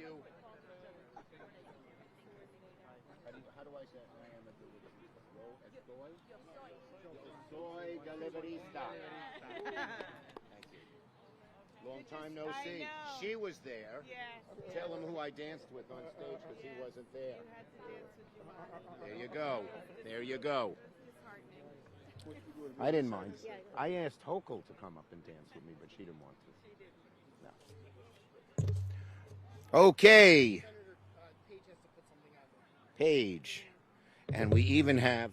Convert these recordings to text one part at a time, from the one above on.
you. How do I say I am a deliverista? Soy deliverista. Thank you. Long time no see. She was there. Yes. Tell him who I danced with on stage because he wasn't there. You had to dance with your There you go. There you go. disheartening. I didn't mind. I asked Hokel to come up and dance with me, but she didn't want to. No. Okay. Paige. And we even have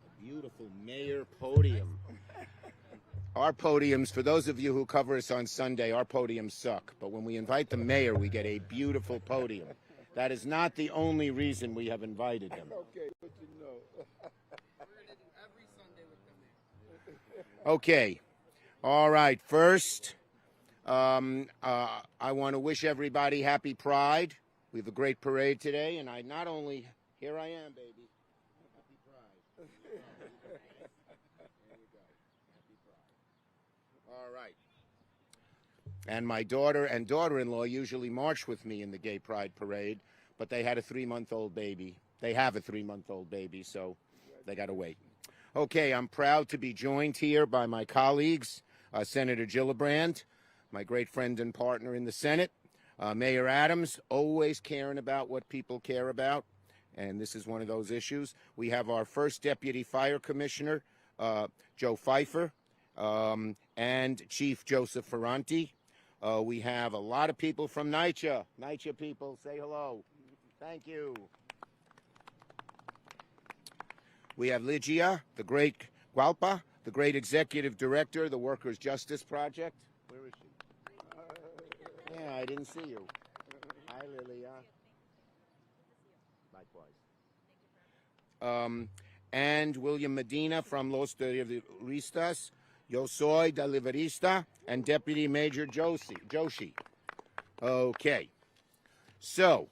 a beautiful mayor podium. Our podiums, for those of you who cover us on Sunday, our podiums suck. But when we invite the mayor, we get a beautiful podium. That is not the only reason we have invited him. Okay, good to know. We're going to do every Sunday with the mayor. Okay. All right. First, I want to wish everybody happy Pride. We have a great parade today, and I not only, here I am, baby. Happy Pride. There you go. Happy Pride. All right. And my daughter and daughter-in-law usually march with me in the Gay Pride Parade, but they had a 3-month-old baby. They have a 3-month-old baby, so they got to wait. Okay, I'm proud to be joined here by my colleagues, Senator Gillibrand, my great friend and partner in the Senate, Mayor Adams, always caring about what people care about, and this is one of those issues. We have our first Deputy Fire Commissioner, Joe Pfeiffer, and Chief Joseph Ferranti. We have a lot of people from NYCHA. NYCHA people, say hello. Thank you. We have Ligia, the great Gualpa, the great executive director of the Workers' Justice Project. Where is she? Yeah, I didn't see you. Hi, Lilia. Likewise. And William Medina from Los Deliveristas. Yo soy deliverista, and Deputy Major Joshi. Okay. So,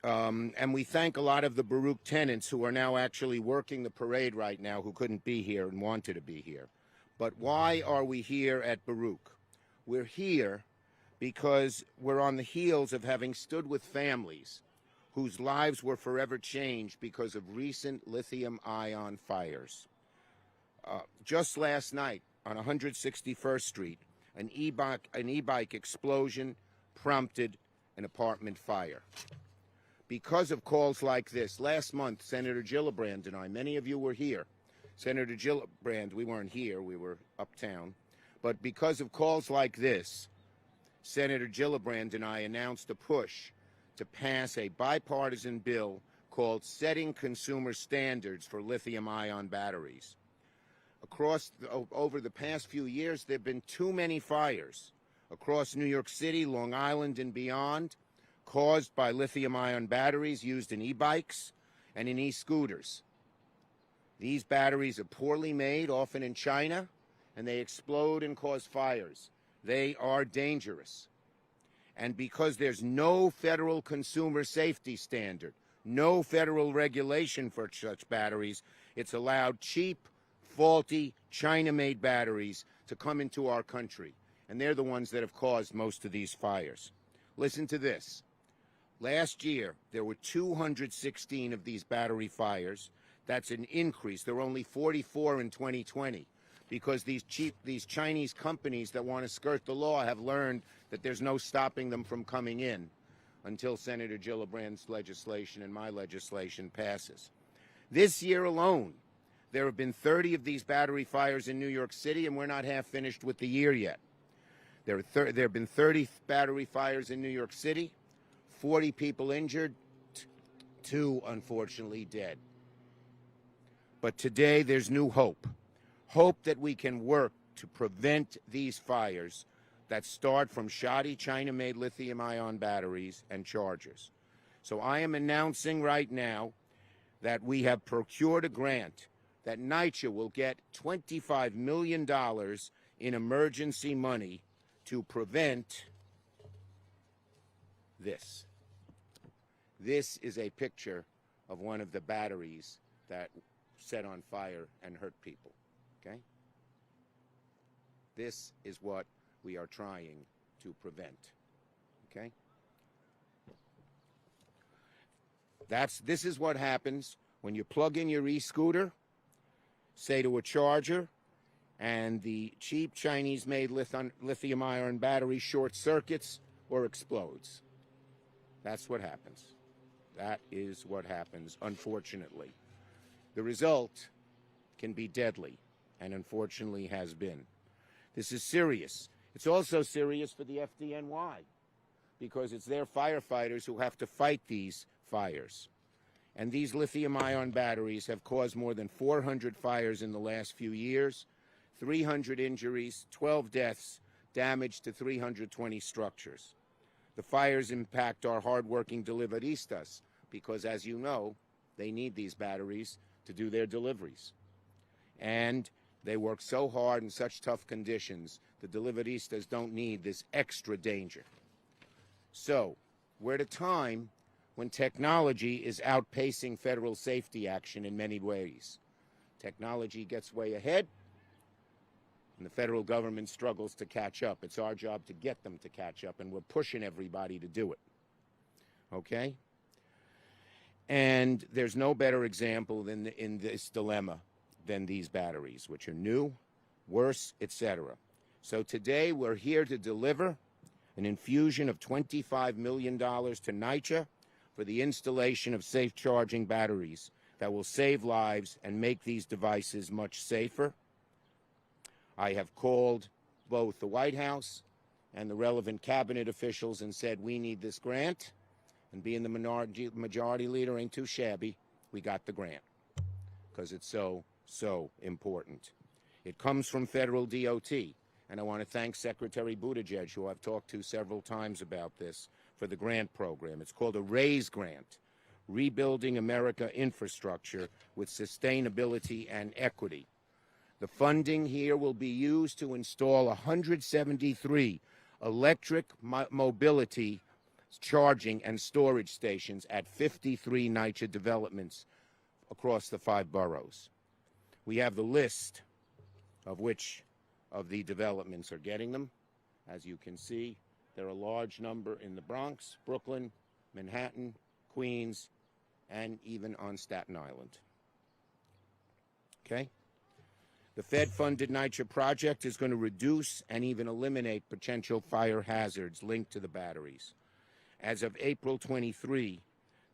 and we thank a lot of the Baruch tenants who are now actually working the parade right now who couldn't be here and wanted to be here. But why are we here at Baruch? We're here because we're on the heels of having stood with families whose lives were forever changed because of recent lithium-ion fires. Just last night on 161st Street, an e-bike explosion prompted an apartment fire. Because of calls like this, last month, Senator Gillibrand and I, many of you were here. Senator Gillibrand, we weren't here, we were uptown. But because of calls like this, Senator Gillibrand and I announced a push to pass a bipartisan bill called Setting Consumer Standards for Lithium-Ion Batteries. Over the past few years, there have been too many fires across New York City, Long Island, and beyond, caused by lithium-ion batteries used in e-bikes and in e-scooters. These batteries are poorly made, often in China, and they explode and cause fires. They are dangerous. And because there's no federal consumer safety standard, no federal regulation for such batteries, it's allowed cheap, faulty, China-made batteries to come into our country. And they're the ones that have caused most of these fires. Listen to this. Last year, there were 216 of these battery fires. That's an increase. There were only 44 in 2020 because these Chinese companies that want to skirt the law have learned that there's no stopping them from coming in until Senator Gillibrand's legislation and my legislation passes. This year alone, there have been 30 of these battery fires in New York City, and we're not half finished with the year yet. There have been 30 battery fires in New York City, 40 people injured, 2 unfortunately dead. But today there's new hope. Hope that we can work to prevent these fires that start from shoddy China-made lithium-ion batteries and chargers. So I am announcing right now that we have procured a grant that NYCHA will get $25 million in emergency money to prevent this. This is a picture of one of the batteries that set on fire and hurt people, okay? This is what we are trying to prevent. Okay? This is what happens when you plug in your e-scooter, say to a charger, and the cheap Chinese-made lithium-ion battery short circuits or explodes. That's what happens. That is what happens, unfortunately. The result can be deadly, and unfortunately has been. This is serious. It's also serious for the FDNY, because it's their firefighters who have to fight these fires. And these lithium-ion batteries have caused more than 400 fires in the last few years, 300 injuries, 12 deaths, damage to 320 structures. The fires impact our hardworking deliveristas because, as you know, they need these batteries to do their deliveries. And they work so hard in such tough conditions, the deliveristas don't need this extra danger. So, we're at a time when technology is outpacing federal safety action in many ways. Technology gets way ahead, and the federal government struggles to catch up. It's our job to get them to catch up, and we're pushing everybody to do it. Okay? And there's no better example in this dilemma than these batteries, which are new, worse, etc. So today we're here to deliver an infusion of $25 million to NYCHA for the installation of safe charging batteries that will save lives and make these devices much safer. I have called both the White House and the relevant cabinet officials and said, we need this grant. And being the majority leader ain't too shabby, we got the grant because it's so important. It comes from federal DOT, and I want to thank Secretary Buttigieg, who I've talked to several times about this, for the grant program. It's called a RAISE grant, Rebuilding America Infrastructure with Sustainability and Equity. The funding here will be used to install 173 electric mobility charging and storage stations at 53 NYCHA developments across the 5 boroughs. We have the list of which of the developments are getting them. As you can see, there are a large number in the Bronx, Brooklyn, Manhattan, Queens, and even on Staten Island. Okay? The Fed-funded NYCHA project is going to reduce and even eliminate potential fire hazards linked to the batteries. As of April 23,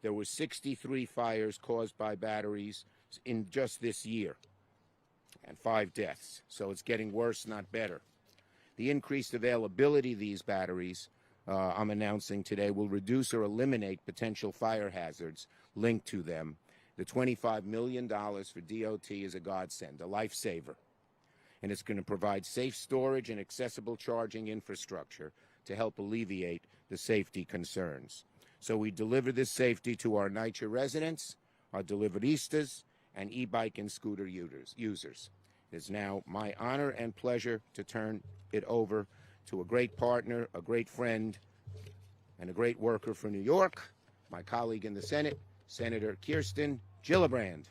there were 63 fires caused by batteries in just this year, and 5 deaths. So it's getting worse, not better. The increased availability of these batteries, I'm announcing today, will reduce or eliminate potential fire hazards linked to them. The $25 million for DOT is a godsend, a lifesaver. And it's going to provide safe storage and accessible charging infrastructure to help alleviate the safety concerns. So we deliver this safety to our NYCHA residents, our deliveristas, and e-bike and scooter users. It is now my honor and pleasure to turn it over to a great partner, a great friend, and a great worker for New York, my colleague in the Senate, Senator Kirsten Gillibrand.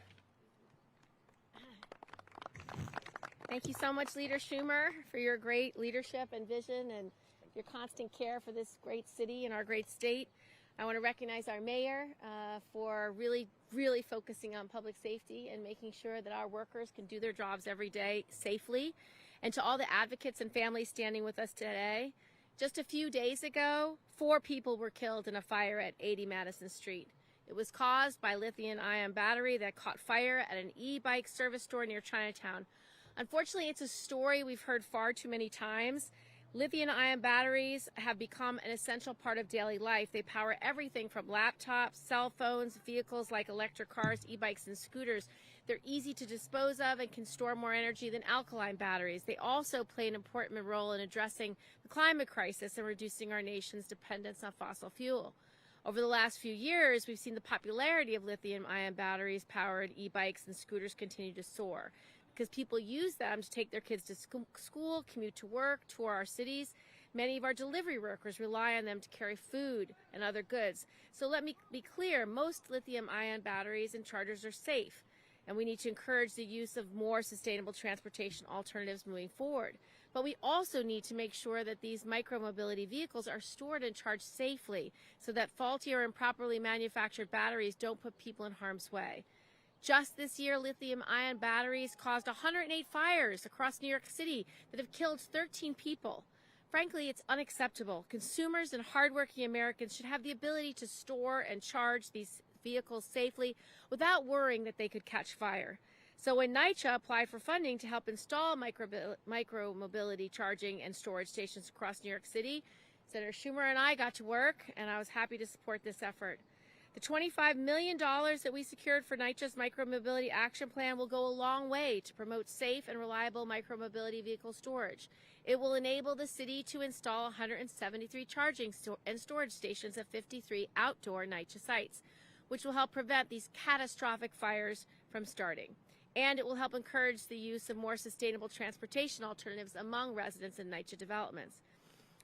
Thank you so much, Leader Schumer, for your great leadership and vision and your constant care for this great city and our great state. I want to recognize our mayor for really focusing on public safety and making sure that our workers can do their jobs every day safely. And to all the advocates and families standing with us today, just a few days ago, 4 people were killed in a fire at 80 Madison Street. It was caused by lithium-ion battery that caught fire at an e-bike service store near Chinatown. Unfortunately, it's a story we've heard far too many times. Lithium-ion batteries have become an essential part of daily life. They power everything from laptops, cell phones, vehicles like electric cars, e-bikes, and scooters. They're easy to dispose of and can store more energy than alkaline batteries. They also play an important role in addressing the climate crisis and reducing our nation's dependence on fossil fuel. Over the last few years, we've seen the popularity of lithium-ion batteries-powered e-bikes and scooters continue to soar, because people use them to take their kids to school, commute to work, tour our cities. Many of our delivery workers rely on them to carry food and other goods. So let me be clear, most lithium-ion batteries and chargers are safe. and we need to encourage the use of more sustainable transportation alternatives moving forward. But we also need to make sure that these micromobility vehicles are stored and charged safely so that faulty or improperly manufactured batteries don't put people in harm's way. Just this year, lithium-ion batteries caused 108 fires across New York City that have killed 13 people. Frankly, it's unacceptable. Consumers and hardworking Americans should have the ability to store and charge these vehicles safely without worrying that they could catch fire. So when NYCHA applied for funding to help install micro-mobility charging and storage stations across New York City, Senator Schumer and I got to work, and I was happy to support this effort. The $25 million that we secured for NYCHA's Micromobility Action Plan will go a long way to promote safe and reliable micromobility vehicle storage. It will enable the city to install 173 charging and storage stations at 53 outdoor NYCHA sites, which will help prevent these catastrophic fires from starting. And it will help encourage the use of more sustainable transportation alternatives among residents in NYCHA developments.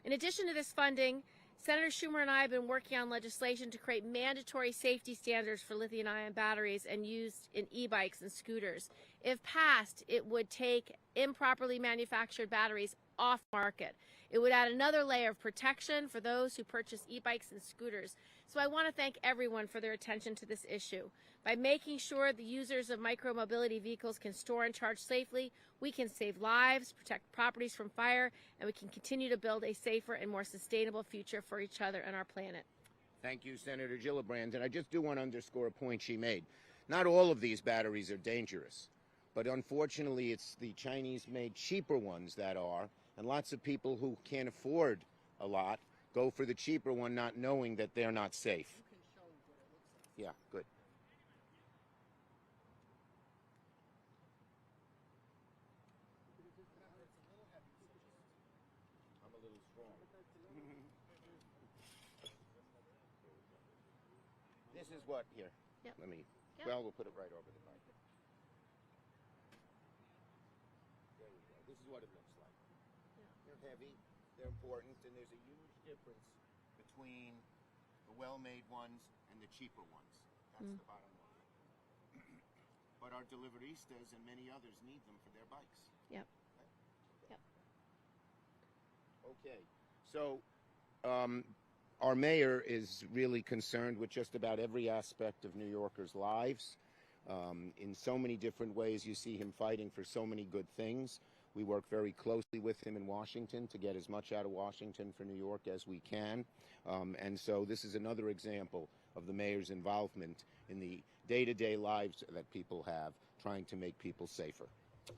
In addition to this funding, Senator Schumer and I have been working on legislation to create mandatory safety standards for lithium-ion batteries and used in e-bikes and scooters. If passed, it would take improperly manufactured batteries off market. It would add another layer of protection for those who purchase e-bikes and scooters. So I want to thank everyone for their attention to this issue. By making sure the users of micromobility vehicles can store and charge safely, we can save lives, protect properties from fire, and we can continue to build a safer and more sustainable future for each other and our planet. Thank you, Senator Gillibrand. And I just do want to underscore a point she made. Not all of these batteries are dangerous, but unfortunately it's the Chinese-made cheaper ones that are, and lots of people who can't afford a lot go for the cheaper one not knowing that they're not safe. Yeah, good. I'm a little strong. This is what, here, Yep. let me, Yep. well, we'll put it right over the mic. There we go. This is what it looks like. They're heavy, they're important, and there's a huge difference between the well-made ones and the cheaper ones. That's the bottom line. But our deliveristas and many others need them for their bikes. Yep. Okay. Yep. Okay, so our mayor is really concerned with just about every aspect of New Yorkers' lives. In so many different ways, you see him fighting for so many good things. We work very closely with him in Washington to get as much out of Washington for New York as we can. And so this is another example of the mayor's involvement in the day-to-day lives that people have, trying to make people safer.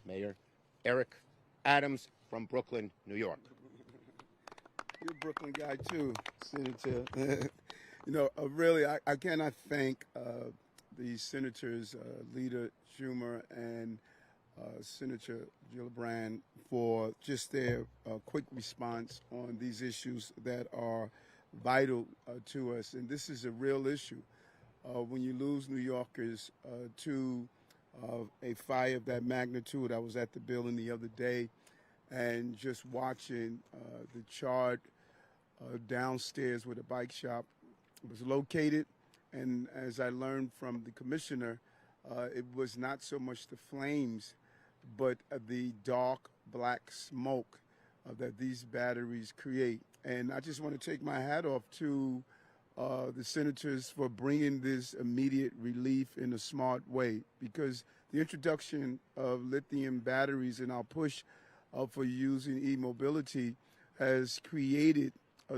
Mayor Eric Adams from Brooklyn, New York. You're a Brooklyn guy too, Senator. You know, really, I cannot thank the senators, Leader Schumer and Senator Gillibrand, for just their quick response on these issues that are vital to us. And this is a real issue. When you lose New Yorkers to a fire of that magnitude, I was at the building the other day, and just watching the charred downstairs where the bike shop was located. And as I learned from the commissioner, it was not so much the flames, but the dark black smoke that these batteries create. And I just want to take my hat off to the senators for bringing this immediate relief in a smart way, because the introduction of lithium batteries and our push for using e-mobility has created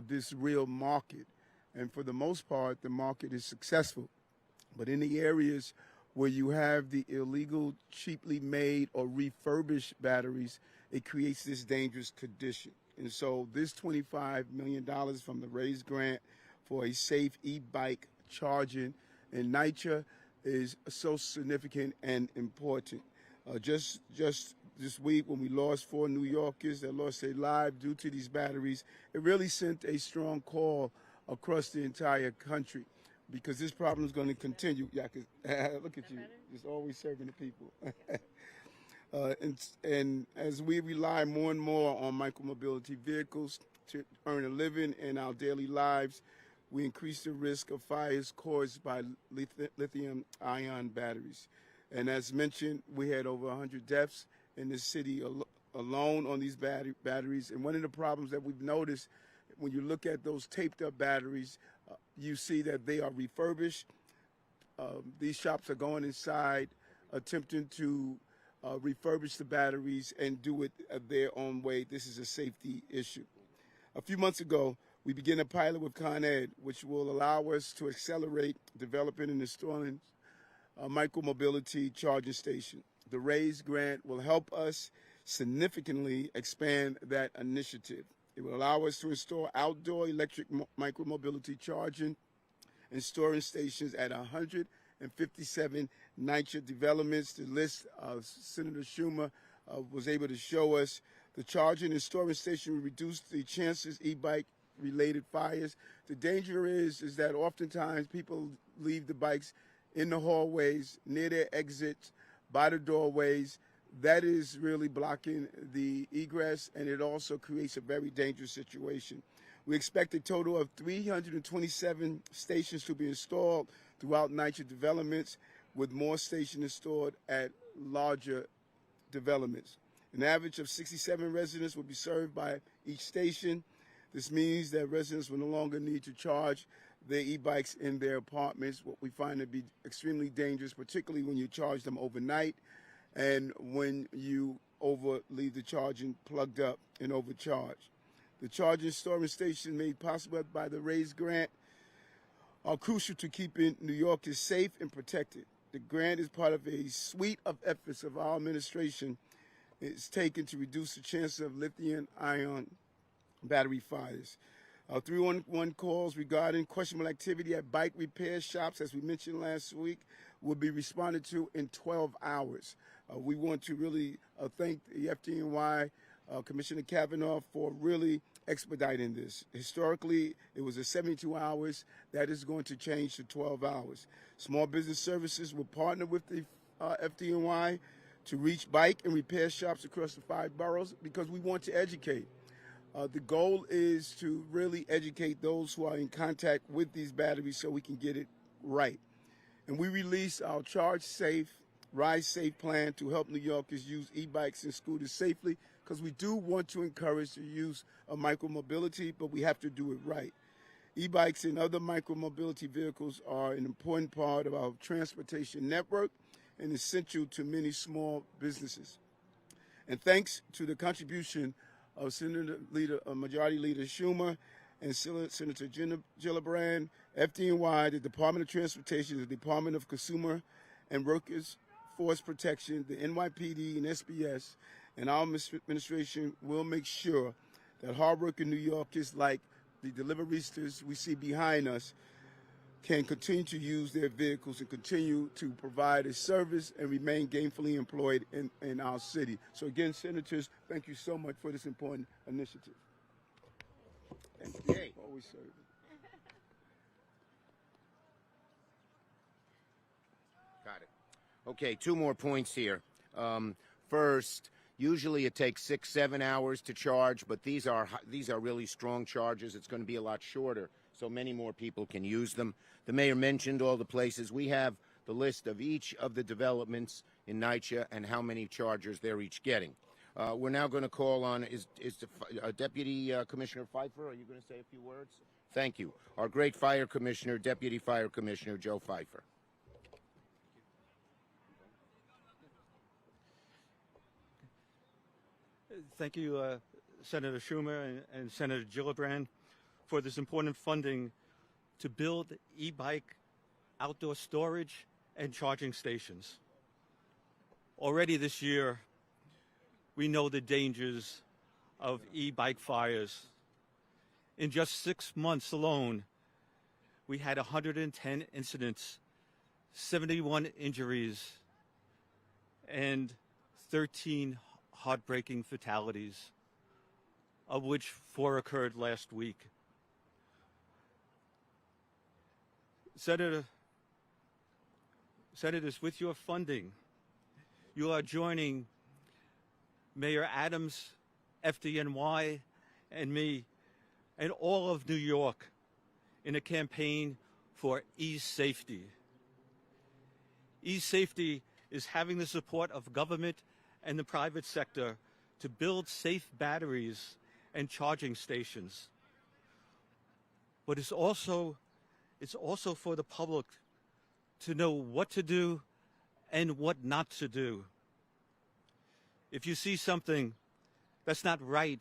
this real market. And for the most part, the market is successful. But in the areas where you have the illegal, cheaply made or refurbished batteries, it creates this dangerous condition. And so this $25 million from the RAISE grant for a safe e-bike charging in NYCHA is so significant and important. Just this week, when we lost 4 New Yorkers that lost their lives due to these batteries, it really sent a strong call across the entire country, because this problem is going to continue. Yeah, look at you, just always serving the people. And as we rely more and more on micromobility vehicles to earn a living in our daily lives, we increase the risk of fires caused by lithium-ion batteries. And as mentioned, we had over 100 deaths in the city alone on these batteries. And one of the problems that we've noticed, when you look at those taped up batteries, you see that they are refurbished. These shops are going inside, attempting to refurbish the batteries and do it their own way. This is a safety issue. A few months ago, we began a pilot with Con Ed, which will allow us to accelerate developing and installing a micromobility charging station. The RAISE grant will help us significantly expand that initiative. It will allow us to install outdoor electric micromobility charging and storing stations at 157 NYCHA developments. The list Senator Schumer was able to show us. The charging and storage station will reduce the chances e-bike related fires. The danger is that oftentimes people leave the bikes in the hallways, near their exits, by the doorways. That is really blocking the egress, and it also creates a very dangerous situation. We expect a total of 327 stations to be installed throughout NYCHA developments, with more stations installed at larger developments. An average of 67 residents will be served by each station. This means that residents will no longer need to charge their e-bikes in their apartments, what we find to be extremely dangerous, particularly when you charge them overnight and when you leave the charging plugged up and overcharged. The charging storage stations made possible by the RAISE grant are crucial to keeping New Yorkers safe and protected. The grant is part of a suite of efforts of our administration. It's taken to reduce the chances of lithium-ion battery fires. 311 calls regarding questionable activity at bike repair shops, as we mentioned last week, will be responded to in 12 hours. We want to really thank the FDNY, Commissioner Kavanaugh, for really expediting this. Historically, it was 72 hours. That is going to change to 12 hours. Small Business Services will partner with the FDNY to reach bike and repair shops across the 5 boroughs because we want to educate. The goal is to really educate those who are in contact with these batteries so we can get it right. And we released our Charge Safe, Ride Safe plan to help New Yorkers use e-bikes and scooters safely, because we do want to encourage the use of micromobility, but we have to do it right. E-bikes and other micromobility vehicles are an important part of our transportation network and essential to many small businesses. And thanks to the contribution of Majority Leader Schumer and Senator Gillibrand, FDNY, the Department of Transportation, the Department of Consumer and Workers Force Protection, the NYPD and SBS, and our administration will make sure that hardworking New Yorkers like the deliveristas we see behind us can continue to use their vehicles and continue to provide a service and remain gainfully employed in our city. So again, Senators, thank you so much for this important initiative. Thank you. Yay. Always serving. Got it. Okay, 2 more points here. First, usually it takes 6-7 hours to charge, but these are really strong charges. It's going to be a lot shorter, so many more people can use them. The mayor mentioned all the places. We have the list of each of the developments in NYCHA and how many chargers they're each getting. We're now going to call on, is Deputy Commissioner Pfeiffer, are you going to say a few words? Thank you. Our great Fire Commissioner, Deputy Fire Commissioner Joe Pfeiffer. Thank you, Senator Schumer and Senator Gillibrand, for this important funding to build e-bike outdoor storage and charging stations. Already this year, we know the dangers of e-bike fires. In just 6 months alone, we had 110 incidents, 71 injuries, and 13 heartbreaking fatalities, of which 4 occurred last week. Senators, with your funding, you are joining Mayor Adams, FDNY, and me, and all of New York in a campaign for e-safety. E-safety is having the support of government and the private sector to build safe batteries and charging stations. But it's also for the public to know what to do and what not to do. If you see something that's not right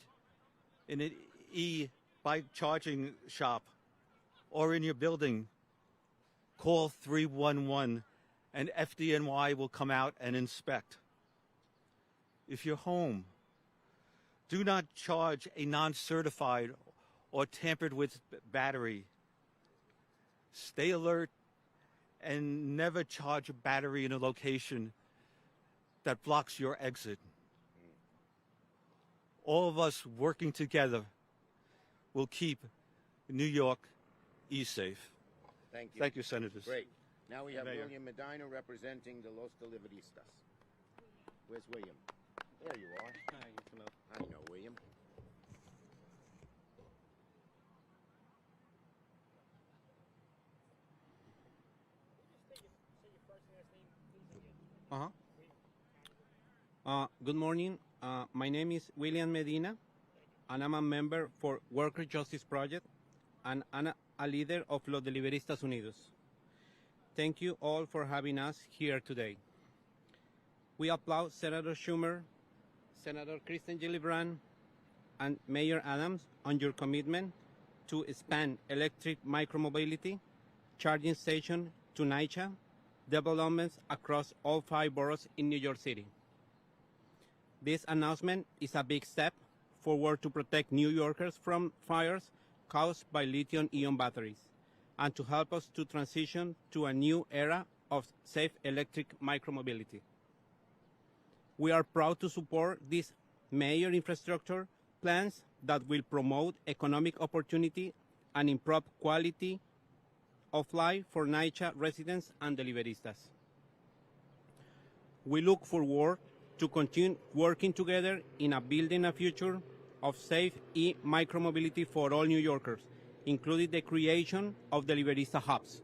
in an e-bike charging shop or in your building, call 311 and FDNY will come out and inspect. If you're home, do not charge a non-certified or tampered with battery. Stay alert and never charge a battery in a location that blocks your exit. All of us working together will keep New York e-safe. Thank you. Thank you, Senators. Great. Now we have Mayor. William Medina representing the Los Deliveristas. Where's William? There you are. I know William. Good morning. My name is William Medina, and I'm a member for Worker Justice Project, and I'm a leader of Los Deliveristas Unidos. Thank you all for having us here today. We applaud Senator Schumer, Senator Kristen Gillibrand, and Mayor Adams on your commitment to expand electric micromobility, charging station to NYCHA, developments across all 5 boroughs in New York City. This announcement is a big step forward to protect New Yorkers from fires caused by lithium-ion batteries and to help us to transition to a new era of safe electric micromobility. We are proud to support these major infrastructure plans that will promote economic opportunity and improve quality of life for NYCHA residents and deliveristas. We look forward to continue working together in building a future of safe e-micromobility for all New Yorkers, including the creation of deliverista hubs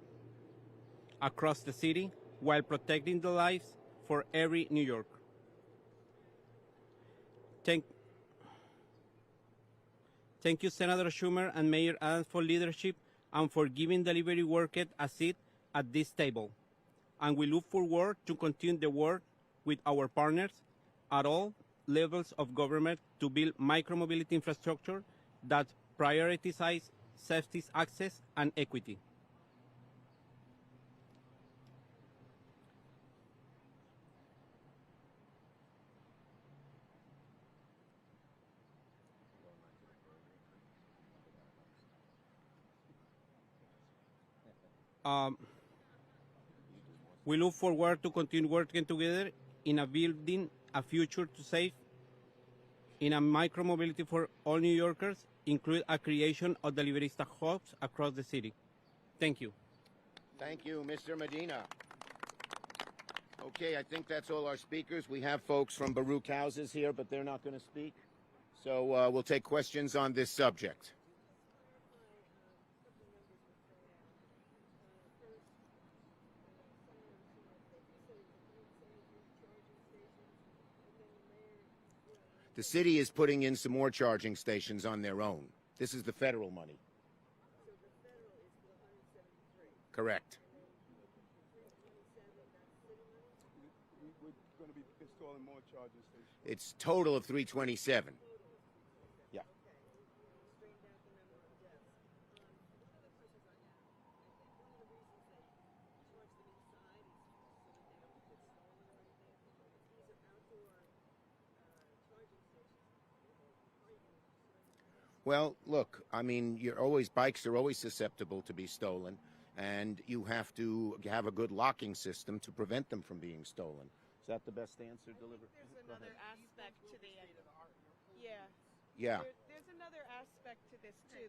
across the city while protecting the lives for every New Yorker. Thank you, Senator Schumer and Mayor Adams, for leadership and for giving delivery workers a seat at this table. And we look forward to continue the work with our partners at all levels of government to build micromobility infrastructure that prioritizes safety, access, and equity. We look forward to continue working together in building a future to safe in a micromobility for all New Yorkers, include a creation of deliverista hubs across the city. Thank you. Thank you, Mr. Medina. Okay, I think that's all our speakers. We have folks from Baruch Houses here, but they're not going to speak. So we'll take questions on this subject. The city is putting in some more charging stations on their own. This is the federal money. So the federal is the 173. Correct. We're going to be installing more charging stations. It's total of 327. Yeah. Straightened out the number of deaths. One of the questions I have, I think one of the reasons they charge them inside is so that they don't get stolen or anything. These are outdoor charging stations. How are you going to Well, look, I mean, bikes are always susceptible to be stolen, and you have to have a good locking system to prevent them from being stolen. Is that the best answer delivered? There's another aspect to the Yeah. There's another aspect to this too.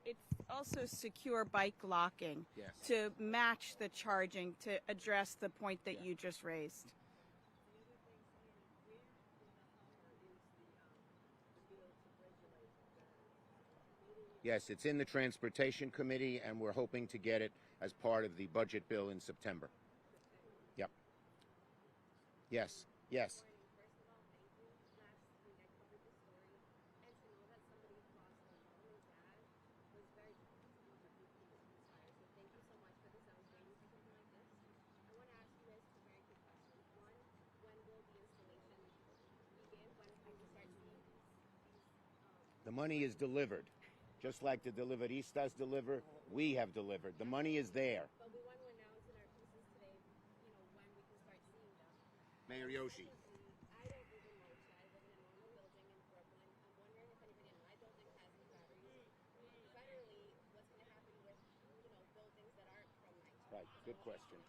It's also secure bike locking Yes. to match the charging to address the point that you just raised. Yes, it's in the Transportation Committee, and we're hoping to get it as part of the budget bill in September. Yep. Yes, yes. First of all, thank you. Last week I covered this story, and to know that somebody lost their mom and dad was very difficult to know that these fires. So thank you so much for this. I was waiting for something like this. I want to ask you guys two very quick questions. One, when will the installation begin? When we will start seeing these The money is delivered. Just like the deliveristas deliver, we have delivered. The money is there. but we want to announce in our pieces today, when we can start seeing them. Mayor Yoshi. I don't live in Mocha. I live in a normal building in Brooklyn. I'm wondering if anybody in my building has these batteries. Federally, what's going to happen with, buildings that aren't from Nigeria? Right, good question.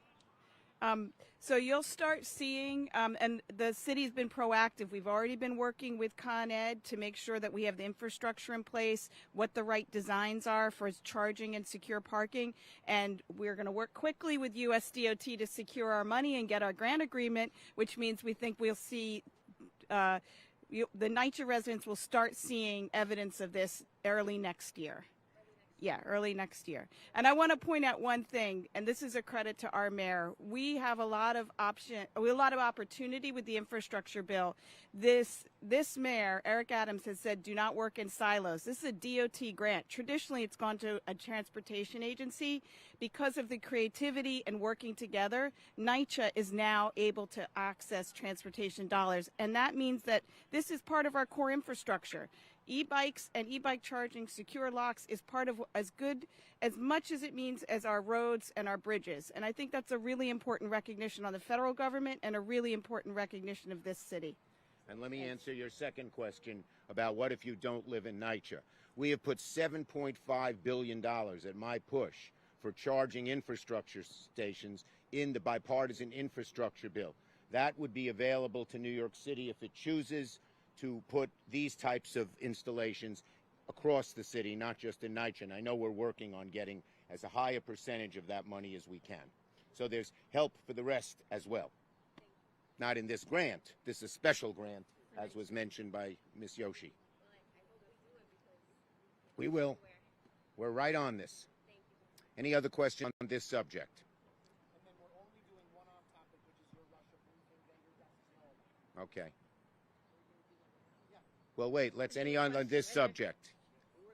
So you'll start seeing, and the city's been proactive. We've already been working with Con Ed to make sure that we have the infrastructure in place, what the right designs are for charging and secure parking. And we're going to work quickly with USDOT to secure our money and get our grant agreement, which means we think we'll see the NYCHA residents will start seeing evidence of this early next year. Yeah, early next year. And I want to point out one thing, and this is a credit to our mayor. We have a lot of opportunity with the infrastructure bill. This mayor, Eric Adams, has said, do not work in silos. This is a DOT grant. Traditionally, it's gone to a transportation agency. Because of the creativity and working together, NYCHA is now able to access transportation dollars. And that means that this is part of our core infrastructure. E-bikes and e-bike charging, secure locks is part of as much as it means as our roads and our bridges. And I think that's a really important recognition on the federal government and a really important recognition of this city. And let me answer your second question about what if you don't live in NYCHA. We have put $7.5 billion at my push for charging infrastructure stations in the bipartisan infrastructure bill. That would be available to New York City if it chooses to put these types of installations across the city, not just in NYCHA. And I know we're working on getting as a high a percentage of that money as we can. So there's help for the rest as well. Not in this grant. This is a special grant, as was mentioned by Ms. Yoshi. We will. We're right on this. Any other questions on this subject? And then we're only doing one off topic, which is your Russia briefing that your guests know about. Okay. Well, wait, let's any on this subject. You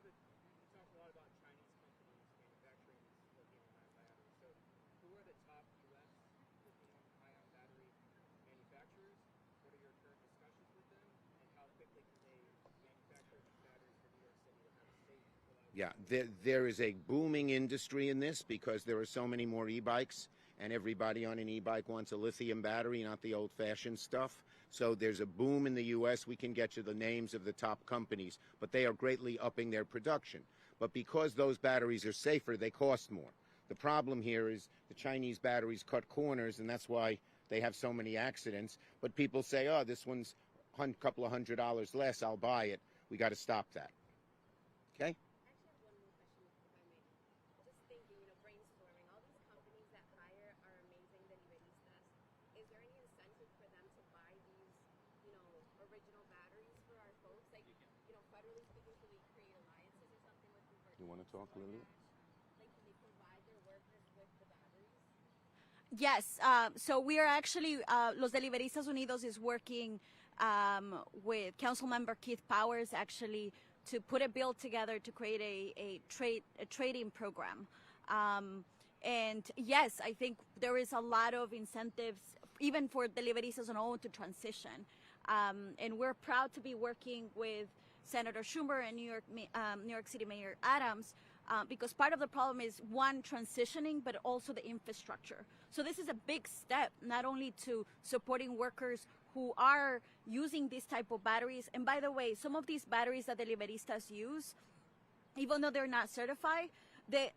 talked a lot about Chinese companies manufacturing these lithium-ion batteries. So who are the top U.S. lithium-ion battery manufacturers? What are your current discussions with them? And how quickly can they manufacture these batteries for New York City to have a safe, reliable... Yeah, there is a booming industry in this because there are so many more e-bikes, and everybody on an e-bike wants a lithium battery, not the old-fashioned stuff. So there's a boom in the U.S. We can get you the names of the top companies, but they are greatly upping their production. But because those batteries are safer, they cost more. The problem here is the Chinese batteries cut corners, and that's why they have so many accidents. But people say, oh, this one's a couple of $100 less, I'll buy it. We got to stop that. Okay? You want to talk a little bit? Yes, so we are actually, Los Deliveristas Unidos is working with Councilmember Keith Powers actually to put a bill together to create a trading program. And yes, I think there is a lot of incentives, even for Deliveristas on own, to transition. And we're proud to be working with Senator Schumer and New York City Mayor Adams, because part of the problem is, one, transitioning, but also the infrastructure. So this is a big step, not only to supporting workers who are using this type of batteries. And by the way, some of these batteries that Deliveristas use, even though they're not certified,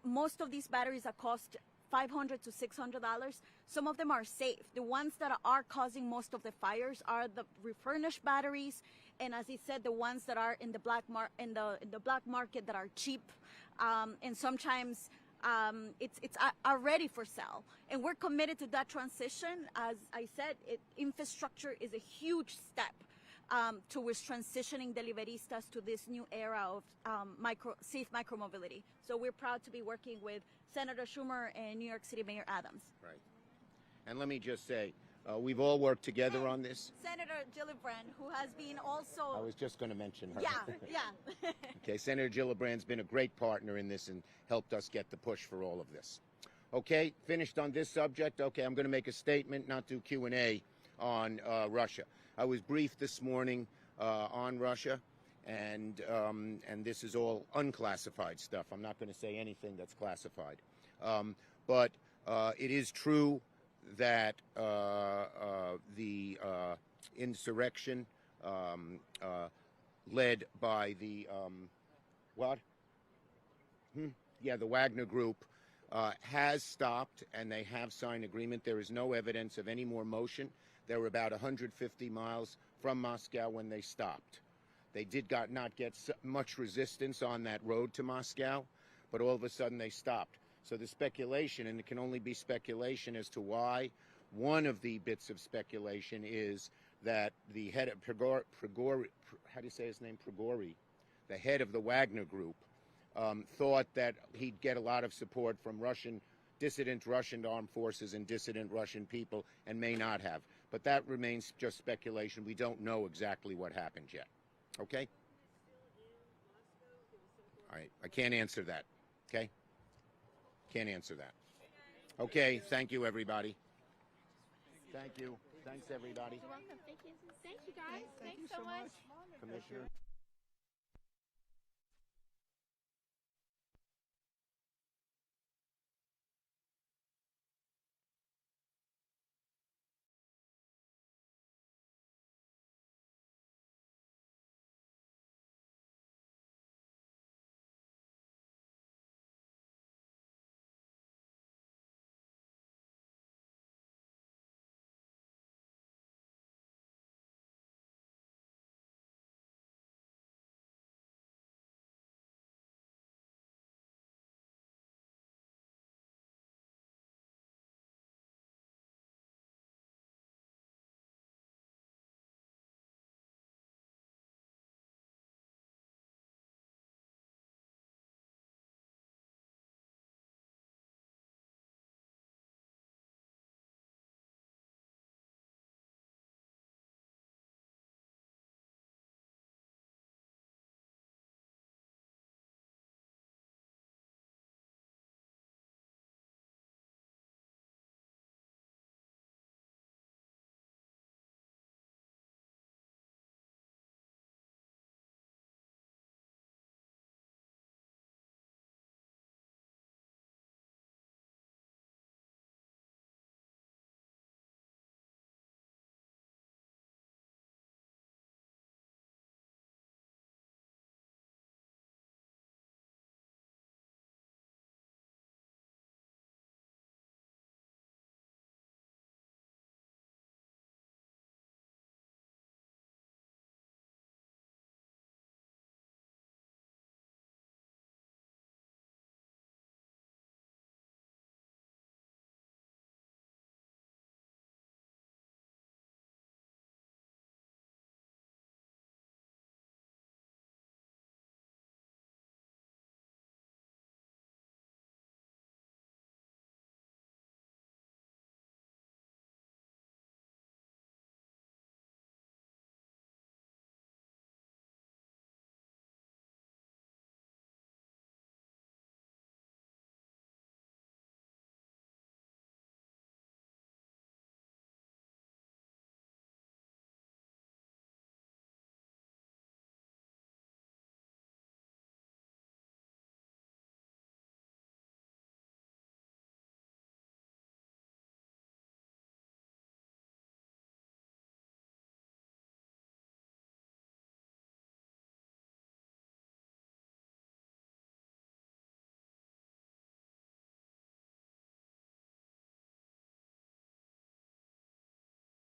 most of these batteries that cost $500 to $600, some of them are safe. The ones that are causing most of the fires are the refurnished batteries, and as he said, the ones that are in the black market that are cheap, and sometimes it's ready for sale. And we're committed to that transition. As I said, infrastructure is a huge step towards transitioning Deliveristas to this new era of safe micromobility. So we're proud to be working with Senator Schumer and New York City Mayor Adams. Right. And let me just say, We've all worked together on this. Senator Gillibrand, who has been also. I was just going to mention her. Yeah. Okay, Senator Gillibrand's been a great partner in this and helped us get the push for all of this. Okay, finished on this subject. Okay, I'm going to make a statement, not do Q&A on Russia. I was briefed this morning on Russia, and this is all unclassified stuff. I'm not going to say anything that's classified. But it is true that the insurrection led by the the Wagner Group has stopped, and they have signed agreement. There is no evidence of any more motion. They were about 150 miles from Moscow when they stopped. They did not get much resistance on that road to Moscow, but all of a sudden they stopped. So the speculation, and it can only be speculation as to why, one of the bits of speculation is that the head of Prigori, how do you say his name? Prigori, the head of the Wagner Group, thought that he'd get a lot of support from dissident Russian armed forces and dissident Russian people, and may not have. But that remains just speculation. We don't know exactly what happened yet. Okay? All right. I can't answer that. Okay? Can't answer that. Okay. Thank you, everybody. Thank you. Thanks, everybody. You're welcome. Thank you. Thank you, guys. Thanks so much. Commissioner.